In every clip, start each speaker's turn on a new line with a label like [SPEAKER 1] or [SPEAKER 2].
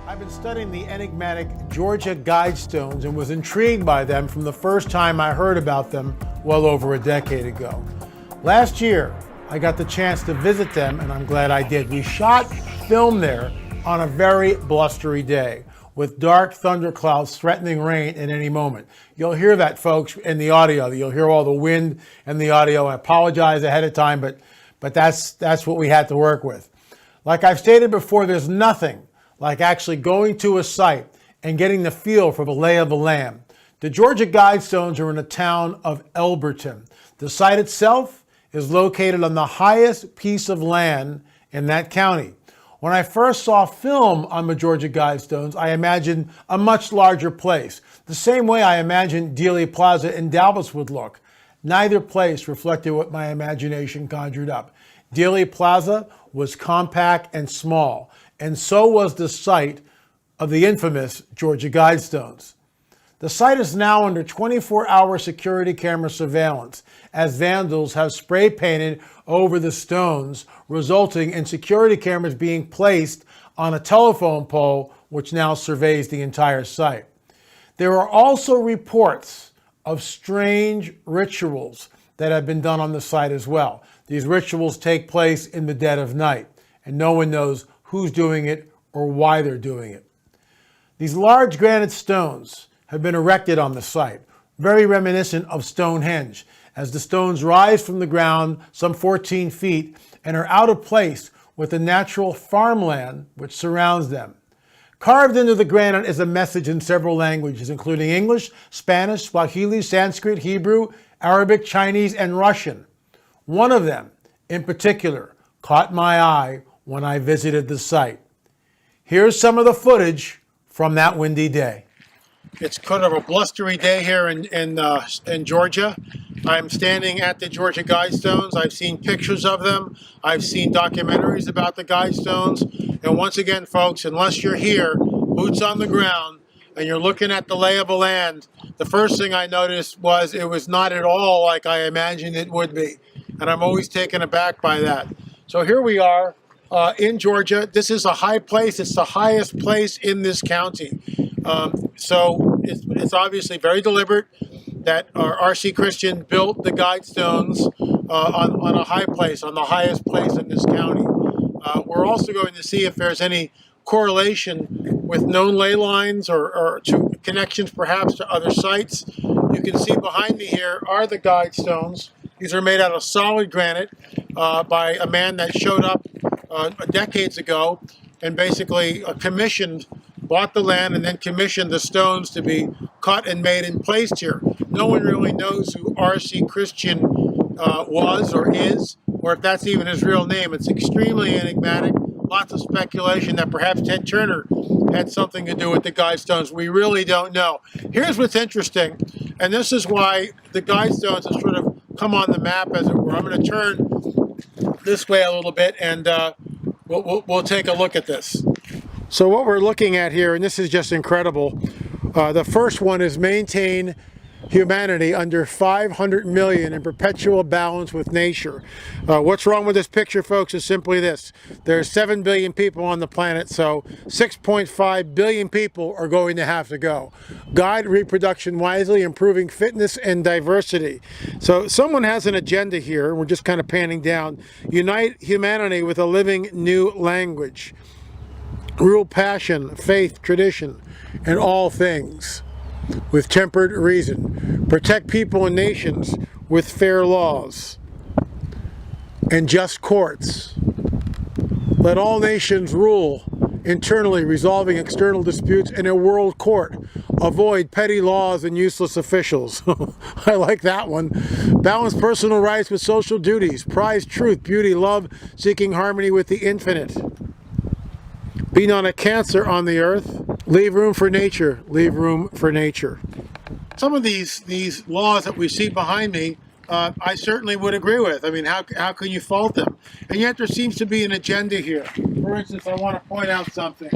[SPEAKER 1] I've been studying the enigmatic Georgia Guidestones and was intrigued by them from the first time I heard about them well over a decade ago. Last year, I got the chance to visit them, and I'm glad I did. We shot film there on a very blustery day with dark thunderclouds threatening rain at any moment. You'll hear that, folks, in the audio. You'll hear all the wind and the audio. I apologize ahead of time, but that's what we had to work with. Like I've stated before, there's nothing like actually going to a site and getting the feel for the lay of the land. The Georgia Guidestones are in the town of Elberton. The site itself is located on the highest piece of land in that county. When I first saw film on the Georgia Guidestones, I imagined a much larger place, the same way I imagined Dealey Plaza in Dallas would look. Neither place reflected what my imagination conjured up. Dealey Plaza was compact and small, and so was the site of the infamous Georgia Guidestones. The site is now under 24-hour security camera surveillance as vandals have spray painted over the stones, resulting in security cameras being placed on a telephone pole which now surveys the entire site. There are also reports of strange rituals that have been done on the site as well. These rituals take place in the dead of night, and no one knows who's doing it or why they're doing it. These large granite stones have been erected on the site, very reminiscent of Stonehenge, as the stones rise from the ground some 14 feet and are out of place with the natural farmland which surrounds them. Carved into the granite is a message in several languages, including English, Spanish, Swahili, Sanskrit, Hebrew, Arabic, Chinese, and Russian. One of them, in particular, caught my eye when I visited the site. Here's some of the footage from that windy day. It's kind of a blustery day here in Georgia. I'm standing at the Georgia Guidestones. I've seen pictures of them. I've seen documentaries about the Guidestones. And once again, folks, unless you're here, boots on the ground, and you're looking at the lay of the land, the first thing I noticed was it was not at all like I imagined it would be. And I'm always taken aback by that. So here we are in Georgia. This is a high place. It's the highest place in this county. So it's obviously very deliberate that R.C. Christian built the Guidestones on a high place, on the highest place in this county. We're also going to see if there's any correlation with known ley lines or to connections perhaps to other sites. You can see behind me here are the Guidestones. These are made out of solid granite by a man that showed up decades ago and basically bought the land and then commissioned the stones to be cut and made and placed here. No one really knows who R.C. Christian was or is, or if that's even his real name. It's extremely enigmatic. Lots of speculation that perhaps Ted Turner had something to do with the Guidestones. We really don't know. Here's what's interesting, and this is why the Guidestones have sort of come on the map, as it were. I'm going to turn this way a little bit, and we'll take a look at this. So what we're looking at here, and this is just incredible, the first one is maintain humanity under 500 million in perpetual balance with nature. What's wrong with this picture, folks, is simply this. There's 7 billion people on the planet, so 6.5 billion people are going to have to go. Guide reproduction wisely, improving fitness and diversity. So someone has an agenda here, and we're just kind of panning down. Unite humanity with a living new language. Rule passion, faith, tradition, and all things with tempered reason. Protect people and nations with fair laws and just courts. Let all nations rule internally, resolving external disputes in a world court. Avoid petty laws and useless officials. I like that one. Balance personal rights with social duties. Prize truth, beauty, love, seeking harmony with the infinite. Be not a cancer on the earth. Leave room for nature. Leave room for nature. Some of these laws that we see behind me, I certainly would agree with. I mean, how can you fault them? And yet there seems to be an agenda here. For instance, I want to point out something.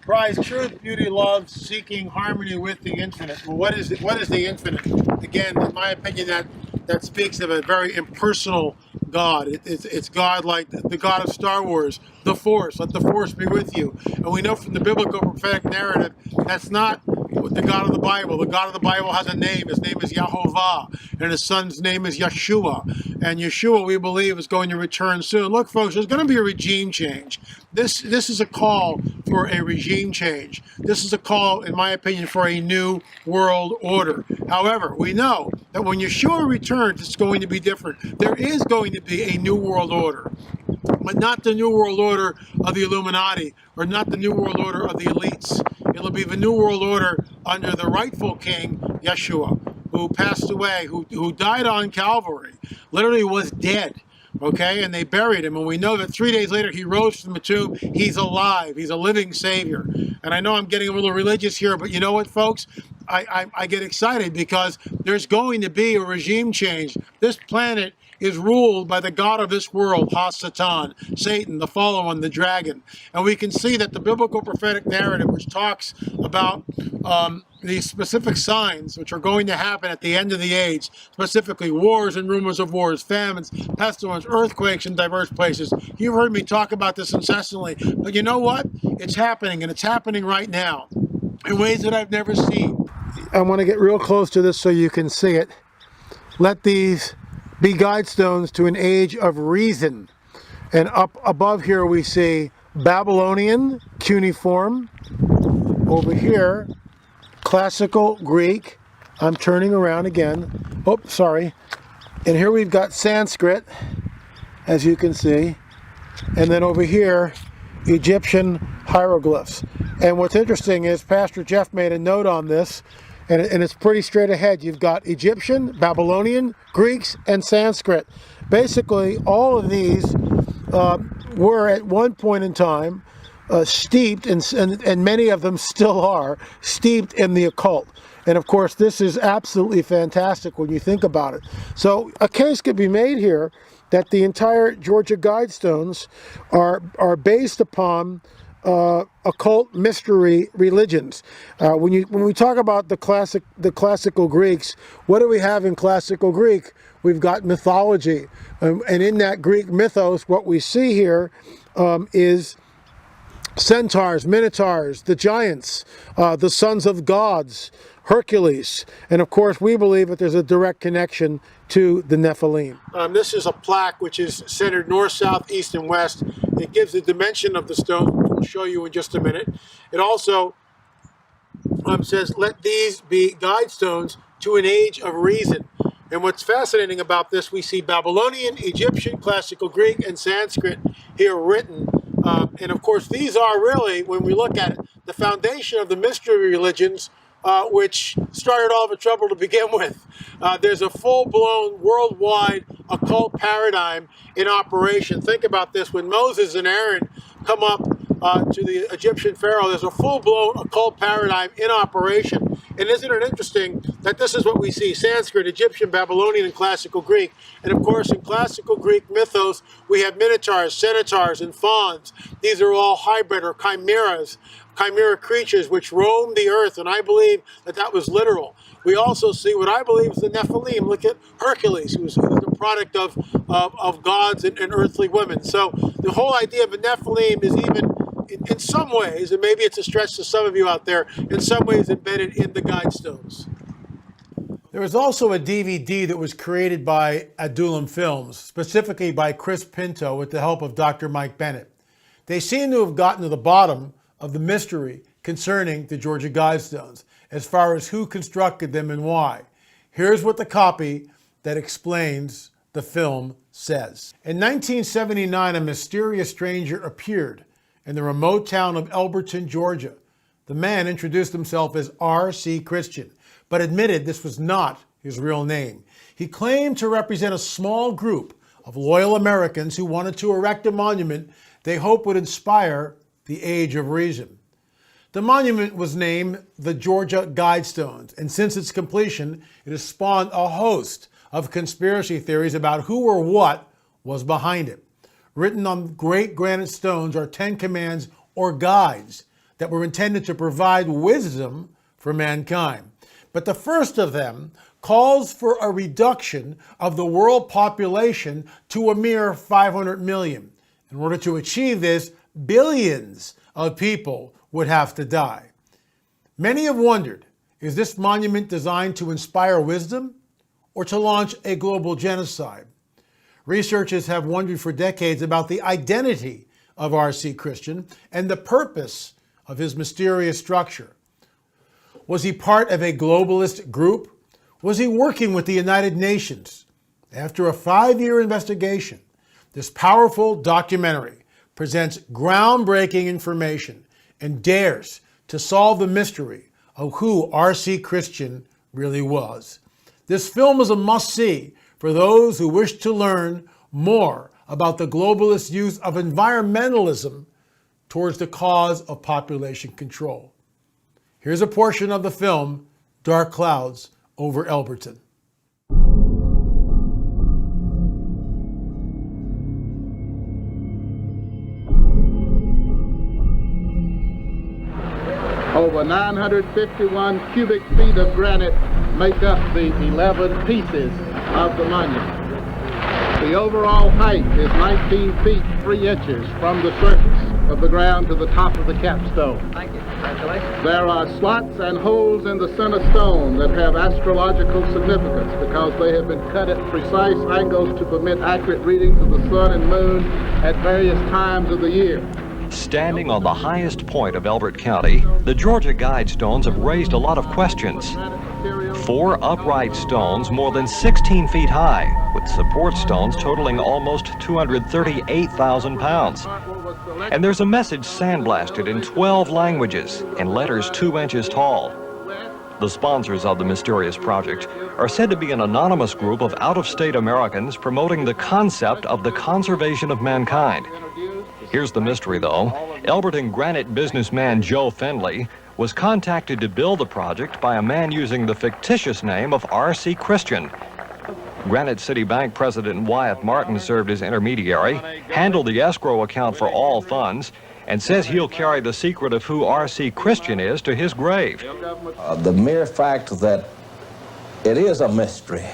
[SPEAKER 1] Prize truth, beauty, love, seeking harmony with the infinite. Well, what is the infinite? Again, in my opinion, that that speaks of a very impersonal God. It's God like the God of Star Wars, the Force. Let the Force be with you. And we know from the biblical prophetic narrative that's not the God of the Bible. The God of the Bible has a name. His name is Yahovah, and his son's name is Yeshua. And Yeshua, we believe, is going to return soon. Look, folks, there's going to be a regime change. This is a call for a regime change. This is a call, in my opinion, for a new world order. However, we know that when Yeshua returns, it's going to be different. There is going to be a new world order, but not the new world order of the Illuminati, or not the new world order of the elites. It'll be the new world order under the rightful king, Yeshua, who passed away, who died on Calvary, literally was dead. Okay, and they buried him, and we know that 3 days later he rose from the tomb. He's alive. He's a living Savior. And I know I'm getting a little religious here, but you know what, folks? I get excited because there's going to be a regime change. This planet is ruled by the god of this world, Satan, Satan, the fallen one, the dragon. And we can see that the biblical prophetic narrative, which talks about these specific signs which are going to happen at the end of the age, specifically wars and rumors of wars, famines, pestilence, earthquakes in diverse places. You've heard me talk about this incessantly, but you know what? It's happening, and it's happening right now in ways that I've never seen. I want to get real close to this so you can see it. Let these be guidestones to an age of reason. And up above here we see Babylonian, cuneiform. Over here, classical Greek. I'm turning around again. Oh, sorry. And here we've got Sanskrit, as you can see. And then over here, Egyptian hieroglyphs. And what's interesting is Pastor Jeff made a note on this, and it's pretty straight ahead. You've got Egyptian, Babylonian, Greeks, and Sanskrit. Basically, all of these were at one point in time steeped, and many of them still are, steeped in the occult. And of course, this is absolutely fantastic when you think about it. So a case could be made here that the entire Georgia Guidestones are based upon occult mystery religions. When we talk about the classical Greeks, what do we have in classical Greek? We've got mythology, and in that Greek mythos, what we see here is centaurs, minotaurs, the giants, the sons of gods, Hercules, and of course we believe that there's a direct connection to the Nephilim. This is a plaque which is centered north, south, east, and west. It gives the dimension of the stone, which we'll show you in just a minute. It also says, let these be guidestones to an age of reason. And what's fascinating about this, we see Babylonian, Egyptian, classical Greek, and Sanskrit here written. And of course, these are really, when we look at it, the foundation of the mystery religions, which started all the trouble to begin with. There's a full-blown worldwide occult paradigm in operation. Think about this. When Moses and Aaron come up to the Egyptian pharaoh, there's a full-blown occult paradigm in operation. And isn't it interesting that this is what we see? Sanskrit, Egyptian, Babylonian, and classical Greek. And of course, in classical Greek mythos, we have minotaurs, centaurs, and fauns. These are all hybrid or chimeras, chimera creatures which roam the earth, and I believe that that was literal. We also see what I believe is the Nephilim. Look at Hercules, who was the product of gods and earthly women. So the whole idea of a Nephilim is even, in some ways, and maybe it's a stretch to some of you out there, in some ways embedded in the Guidestones. There was also a DVD that was created by Adullam Films, specifically by Chris Pinto with the help of Dr. Mike Bennett. They seem to have gotten to the bottom of the mystery concerning the Georgia Guidestones, as far as who constructed them and why. Here's what the copy that explains the film says. In 1979, a mysterious stranger appeared in the remote town of Elberton, Georgia. The man introduced himself as R.C. Christian, but admitted this was not his real name. He claimed to represent a small group of loyal Americans who wanted to erect a monument they hope would inspire the Age of Reason. The monument was named the Georgia Guidestones, and since its completion, it has spawned a host of conspiracy theories about who or what was behind it. Written on great granite stones are 10 commands or guides that were intended to provide wisdom for mankind. But the first of them calls for a reduction of the world population to a mere 500 million. In order to achieve this, billions of people would have to die. Many have wondered, is this monument designed to inspire wisdom or to launch a global genocide? Researchers have wondered for decades about the identity of R.C. Christian and the purpose of his mysterious structure. Was he part of a globalist group? Was he working with the United Nations? After a 5-year investigation, this powerful documentary presents groundbreaking information and dares to solve the mystery of who R.C. Christian really was. This film is a must-see for those who wish to learn more about the globalist use of environmentalism towards the cause of population control. Here's a portion of the film, Dark Clouds over Elberton.
[SPEAKER 2] Over 951 cubic feet of granite make up the 11 pieces of the monument. The overall height is 19 feet 3 inches from the surface of the ground to the top of the capstone.
[SPEAKER 3] Thank you. Congratulations.
[SPEAKER 2] There are slots and holes in the center stone that have astrological significance because they have been cut at precise angles to permit accurate readings of the sun and moon at various times of the year.
[SPEAKER 4] Standing on the highest point of Elbert County, the Georgia Guidestones have raised a lot of questions. 4 upright stones more than 16 feet high, with support stones totaling almost 238,000 pounds. And there's a message sandblasted in 12 languages in letters 2 inches tall. The sponsors of the mysterious project are said to be an anonymous group of out-of-state Americans promoting the concept of the conservation of mankind. Here's the mystery, though. Elberton granite businessman Joe Findlay was contacted to build the project by a man using the fictitious name of R.C. Christian. Granite City Bank President Wyatt Martin served as intermediary, handled the escrow account for all funds, and says he'll carry the secret of who R.C. Christian is to his grave.
[SPEAKER 5] The mere fact that it is a mystery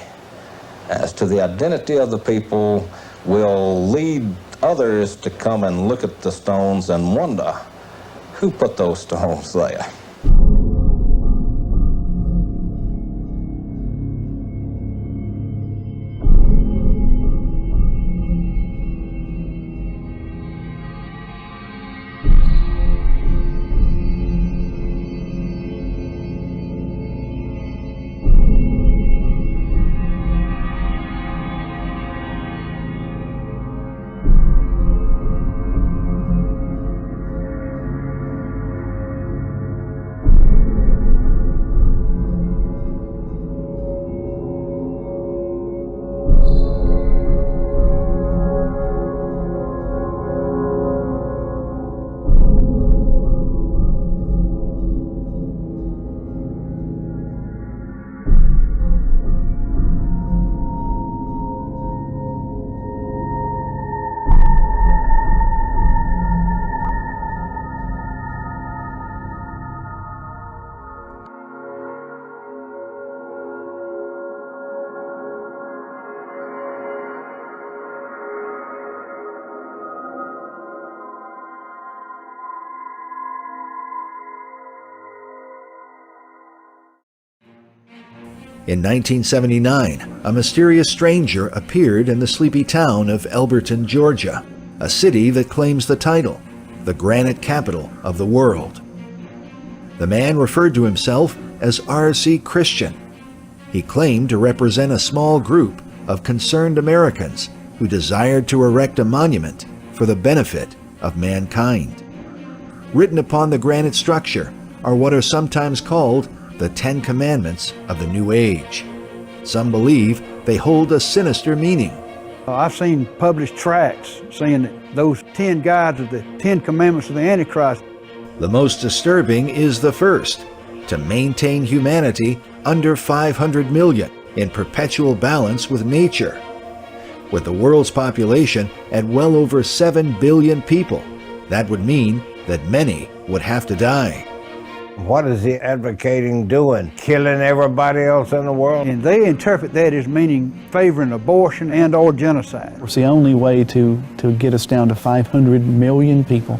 [SPEAKER 5] as to the identity of the people will lead others to come and look at the stones and wonder who put those stones there.
[SPEAKER 6] In 1979, a mysterious stranger appeared in the sleepy town of Elberton, Georgia, a city that claims the title, the granite capital of the world. The man referred to himself as R.C. Christian. He claimed to represent a small group of concerned Americans who desired to erect a monument for the benefit of mankind. Written upon the granite structure are what are sometimes called the 10 Commandments of the New Age. Some believe they hold a sinister meaning.
[SPEAKER 7] I've seen published tracts saying that those 10 guides are the 10 Commandments of the Antichrist.
[SPEAKER 6] The most disturbing is the first, to maintain humanity under 500 million in perpetual balance with nature. With the world's population at well over 7 billion people, that would mean that many would have to die.
[SPEAKER 3] What is he advocating doing? Killing everybody else in the world?
[SPEAKER 7] And they interpret that as meaning favoring abortion and or genocide.
[SPEAKER 8] Of course, the only way to get us down to 500 million people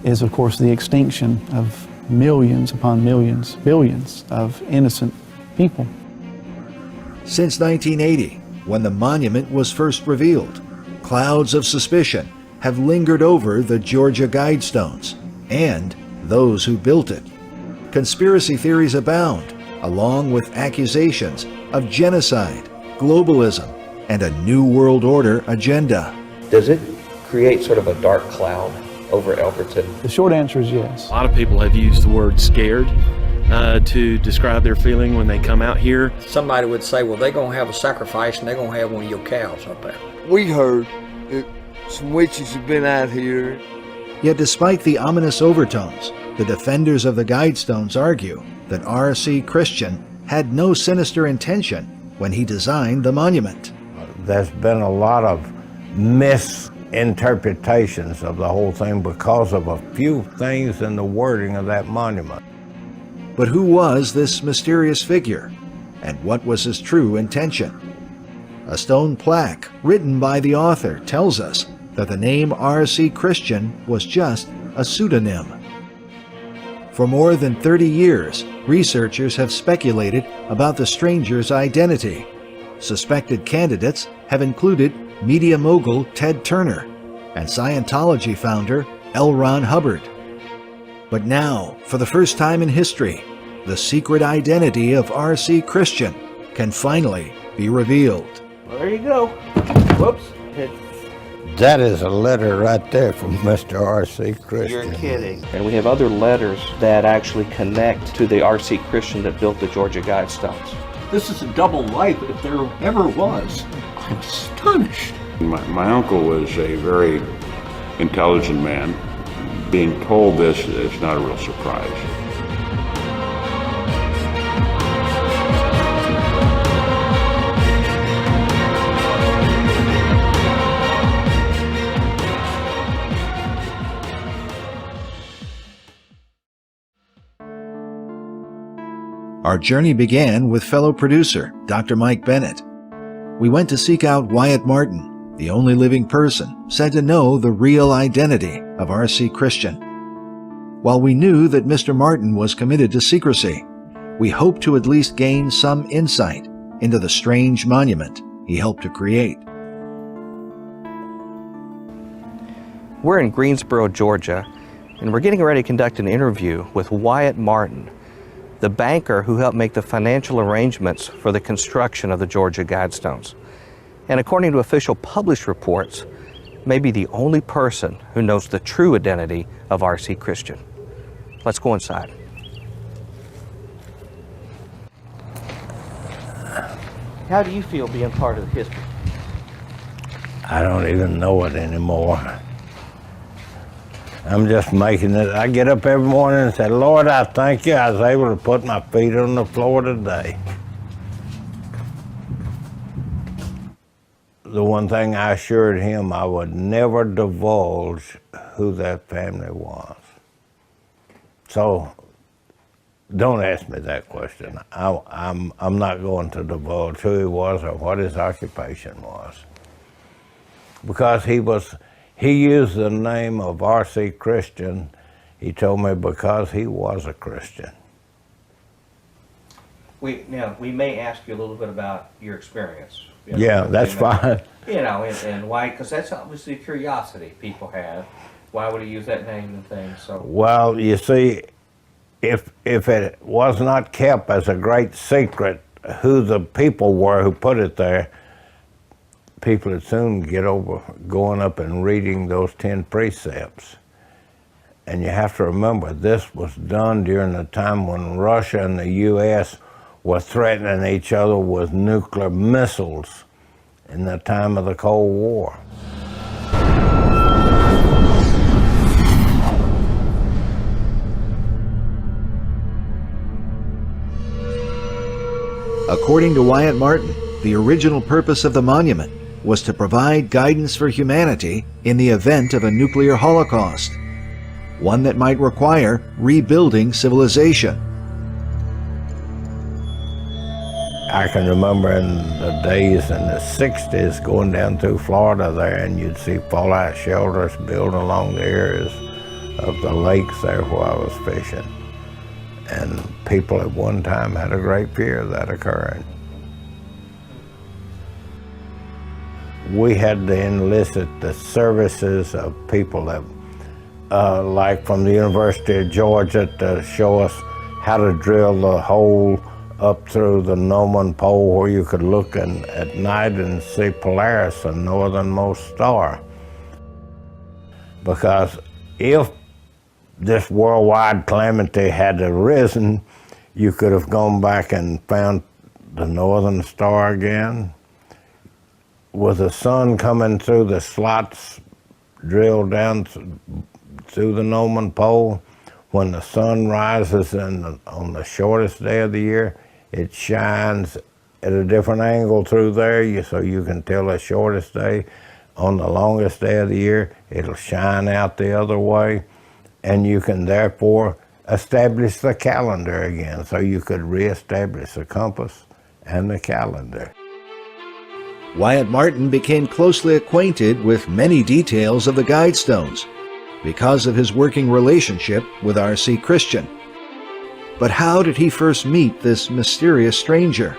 [SPEAKER 8] is, of course, the extinction of millions upon millions, billions of innocent people.
[SPEAKER 6] Since 1980, when the monument was first revealed, clouds of suspicion have lingered over the Georgia Guidestones and those who built it. Conspiracy theories abound, along with accusations of genocide, globalism, and a New World Order agenda.
[SPEAKER 9] Does it create sort of a dark cloud over Elberton?
[SPEAKER 8] The short answer is yes.
[SPEAKER 10] A lot of people have used the word scared to describe their feeling when they come out here.
[SPEAKER 11] Somebody would say, well, they're going to have a sacrifice and they're going to have one of your cows up there.
[SPEAKER 12] We heard that some witches have been out here.
[SPEAKER 6] Yet despite the ominous overtones, the defenders of the Guidestones argue that R.C. Christian had no sinister intention when he designed the monument.
[SPEAKER 3] There's been a lot of misinterpretations of the whole thing because of a few things in the wording of that monument.
[SPEAKER 6] But who was this mysterious figure, and what was his true intention? A stone plaque written by the author tells us that the name R.C. Christian was just a pseudonym. For more than 30 years, researchers have speculated about the stranger's identity. Suspected candidates have included media mogul Ted Turner and Scientology founder L. Ron Hubbard. But now, for the first time in history, the secret identity of R.C. Christian can finally be revealed.
[SPEAKER 11] Well, there you go. Whoops.
[SPEAKER 3] That is a letter right there from Mr. R.C. Christian.
[SPEAKER 11] You're kidding.
[SPEAKER 9] And we have other letters that actually connect to the R.C. Christian that built the Georgia Guidestones.
[SPEAKER 13] This is a double life if there ever was. I'm astonished.
[SPEAKER 14] My uncle was a very intelligent man. Being told this is not a real surprise.
[SPEAKER 6] Our journey began with fellow producer, Dr. Mike Bennett. We went to seek out Wyatt Martin, the only living person said to know the real identity of R.C. Christian. While we knew that Mr. Martin was committed to secrecy, we hoped to at least gain some insight into the strange monument he helped to create.
[SPEAKER 9] We're in Greensboro, Georgia, and we're getting ready to conduct an interview with Wyatt Martin, the banker who helped make the financial arrangements for the construction of the Georgia Guidestones. And according to official published reports, may be the only person who knows the true identity of R.C. Christian. Let's go inside. How do you feel being part of the history?
[SPEAKER 3] I don't even know it anymore. I'm just making it. I get up every morning and say, Lord, I thank you. I was able to put my feet on the floor today. The one thing I assured him, I would never divulge who that family was. So don't ask me that question. I'm not going to divulge who he was or what his occupation was. Because he used the name of R.C. Christian, he told me, because he was a Christian.
[SPEAKER 9] We may ask you a little bit about your experience.
[SPEAKER 3] Yeah, that's fine.
[SPEAKER 9] And why, because that's obviously a curiosity people have. Why would he use that name and things? So.
[SPEAKER 3] Well, you see, if it was not kept as a great secret who the people were who put it there, people would soon get over going up and reading those 10 precepts. And you have to remember, this was done during the time when Russia and the U.S. were threatening each other with nuclear missiles in the time of the Cold War.
[SPEAKER 6] According to Wyatt Martin, the original purpose of the monument was to provide guidance for humanity in the event of a nuclear holocaust. one that might require rebuilding civilization.
[SPEAKER 3] I can remember in the days in the 60s going down through Florida there, and you'd see fallout shelters built along the areas of the lakes there where I was fishing. And people at one time had a great fear of that occurring. We had to enlist the services of people that, like from the University of Georgia, to show us how to drill the hole up through the Norman Pole where you could look at night and see Polaris, the northernmost star. Because if this worldwide calamity had arisen, you could have gone back and found the northern star again. With the sun coming through the slots drilled down through the Norman Pole, when the sun rises on the shortest day of the year, it shines at a different angle through there, so you can tell the shortest day. On the longest day of the year, it'll shine out the other way, and you can therefore establish the calendar again, so you could reestablish the compass and the calendar.
[SPEAKER 6] Wyatt Martin became closely acquainted with many details of the Guidestones because of his working relationship with R.C. Christian. But how did he first meet this mysterious stranger?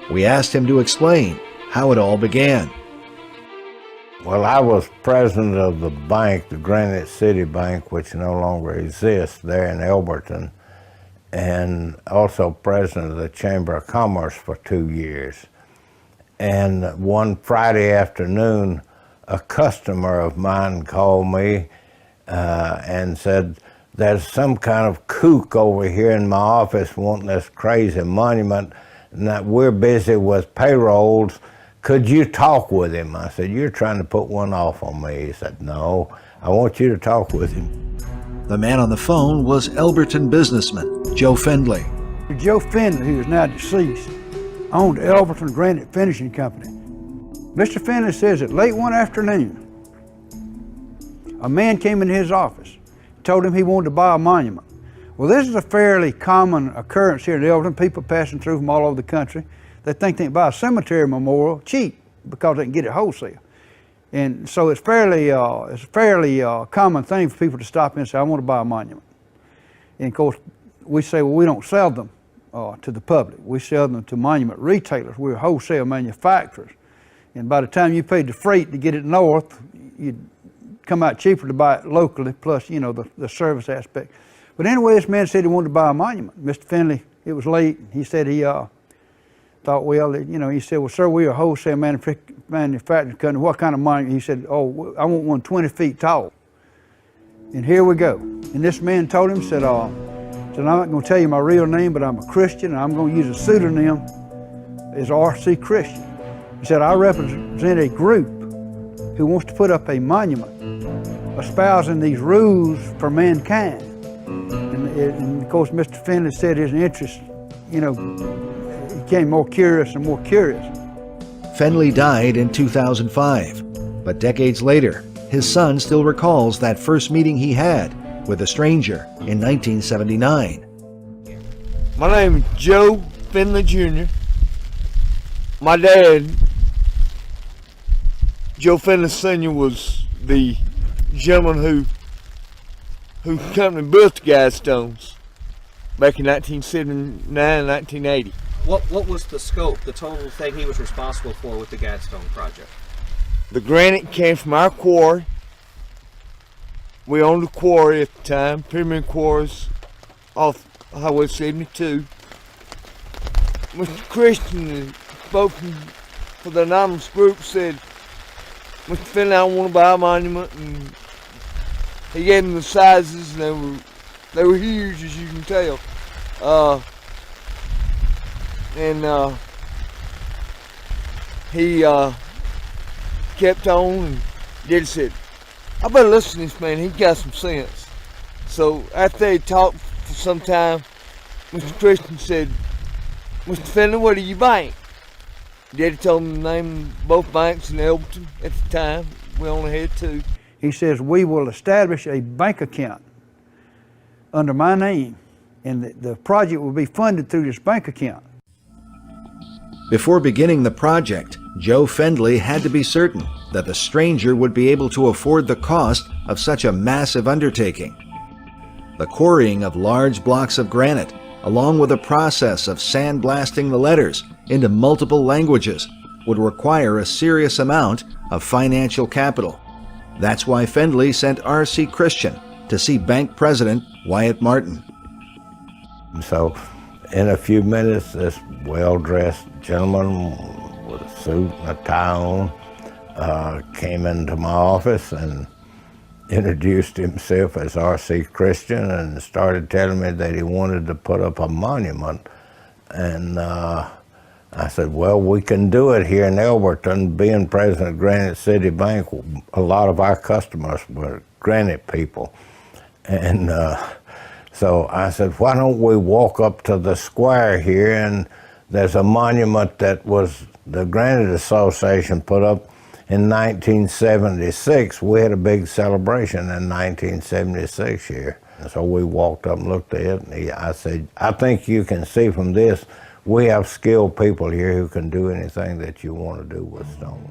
[SPEAKER 6] We asked him to explain how it all began.
[SPEAKER 3] Well, I was president of the bank, the Granite City Bank, which no longer exists, there in Elberton, and also president of the Chamber of Commerce for 2 years. And one Friday afternoon, a customer of mine called me and said, "There's some kind of kook over here in my office wanting this crazy monument, and that we're busy with payrolls. Could you talk with him?" I said, "You're trying to put one off on me." He said, "No, I want you to talk with him."
[SPEAKER 6] The man on the phone was Elberton businessman Joe Findlay.
[SPEAKER 7] Joe Findlay, who is now deceased, owned Elberton Granite Finishing Company. Mr. Findlay says that late one afternoon, a man came into his office, told him he wanted to buy a monument. Well, this is a fairly common occurrence here in Elberton. People passing through from all over the country. They think they can buy a cemetery memorial cheap because they can get it wholesale. And so it's a fairly common thing for people to stop in and say, "I want to buy a monument." And of course, we say, well, we don't sell them to the public. We sell them to monument retailers. We're wholesale manufacturers. And by the time you paid the freight to get it north, you'd come out cheaper to buy it locally, plus, you know, the service aspect. But anyway, this man said he wanted to buy a monument. Mr. Findlay, it was late. He said he thought, well, you know, he said, "Well, sir, we're a wholesale manufacturing company. What kind of monument?" He said, "Oh, I want one 20 feet tall." And here we go. And this man told him, said, "I'm not going to tell you my real name, but I'm a Christian, and I'm going to use a pseudonym as R.C. Christian." He said, "I represent a group who wants to put up a monument espousing these rules for mankind." And of course, Mr. Findlay said his interest, you know, became more curious and more curious.
[SPEAKER 6] Findlay died in 2005, but decades later, his son still recalls that first meeting he had with a stranger in 1979.
[SPEAKER 12] My name is Joe Findlay Jr. My dad, Joe Findlay Sr., was the gentleman who company built the Guidestones back in 1979, 1980.
[SPEAKER 9] What was the scope, the total thing he was responsible for with the Guidestone project?
[SPEAKER 12] The granite came from our quarry. We owned a quarry at the time, Pyramid Quarries, off Highway 72. Mr. Christian, spoken for the anonymous group, said, "Mr. Findlay, I want to buy a monument," and he gave them the sizes, and they were huge, as you can tell. He kept on and did said, "I better listen to this man, he got some sense." So after they talked for some time, Mr. Christian said, "Mr. Findlay, what do you bank?" Daddy told him the name of both banks in Elberton at the time. We only had two.
[SPEAKER 7] He says, "We will establish a bank account under my name, and the project will be funded through this bank account.
[SPEAKER 6] Before beginning the project, Joe Fendley had to be certain that the stranger would be able to afford the cost of such a massive undertaking. The quarrying of large blocks of granite, along with a process of sandblasting the letters into multiple languages, would require a serious amount of financial capital. That's why Fendley sent R.C. Christian to see bank president Wyatt Martin.
[SPEAKER 3] So in a few minutes, this well-dressed gentleman with a suit and a tie on came into my office and introduced himself as R.C. Christian and started telling me that he wanted to put up a monument. And I said, well, we can do it here in Elberton. Being president of Granite City Bank, a lot of our customers were Granite people. And so I said, why don't we walk up to the square here, and there's a monument that was the Granite Association put up in 1976. We had a big celebration in 1976 here. And so we walked up and looked at it, and I said, I think you can see from this, we have skilled people here who can do anything that you want to do with stone.